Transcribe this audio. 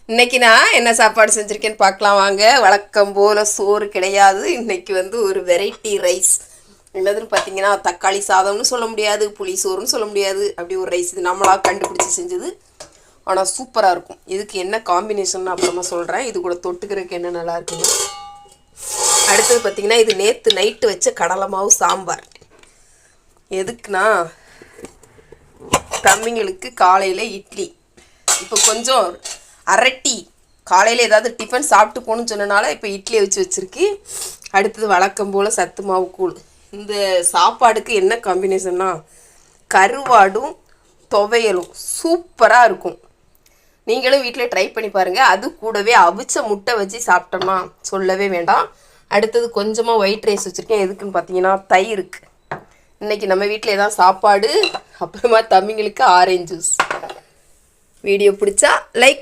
இன்னைக்கு நான் என்ன சாப்பாடு செஞ்சுருக்கேன்னு பார்க்கலாம் வாங்க. வழக்கம் போல் சோறு கிடையாது. இன்னைக்கு வந்து ஒரு வெரைட்டி ரைஸ். என்னதுன்னு பார்த்தீங்கன்னா தக்காளி சாதம்னு சொல்ல முடியாது, புளி சோறுன்னு சொல்ல முடியாது. அப்படி ஒரு ரைஸ் இது நம்மளாக கண்டுபிடிச்சி செஞ்சது. ஆனால் சூப்பராக இருக்கும். இதுக்கு என்ன காம்பினேஷன் அப்புறமா சொல்கிறேன். இது கூட தொட்டுக்கிறதுக்கு என்ன நல்லா இருக்குங்க. அடுத்தது பார்த்தீங்கன்னா இது நேற்று நைட்டு வச்ச கடலை மாவு சாம்பார். எதுக்குன்னா தம்பிங்களுக்கு காலையில் இட்லி, இப்போ கொஞ்சம் அரட்டி காலையில் ஏதாவது டிஃபன் சாப்பிட்டு போகணுன்னு சொன்னனால இப்போ இட்லியை வச்சுருக்கு. அடுத்தது வழக்கம் போல் சத்து மாவு கூழ். இந்த சாப்பாடுக்கு என்ன காம்பினேஷன்னா கருவாடும் துவையலும் சூப்பராக இருக்கும். நீங்களும் வீட்டில் ட்ரை பண்ணி பாருங்கள். அது கூடவே அவிச்ச முட்டை வச்சு சாப்பிட்டோம்னா சொல்லவே வேண்டாம். அடுத்தது கொஞ்சமாக ஒயிட் ரைஸ் வச்சுருக்கேன். எதுக்குன்னு பார்த்தீங்கன்னா தயிருக்கு. இன்றைக்கி நம்ம வீட்டில் தான் சாப்பாடு. அப்புறமா தம்பிங்களுக்கு ஆரஞ்சு ஜூஸ். வீடியோ பிடிச்சா லைக்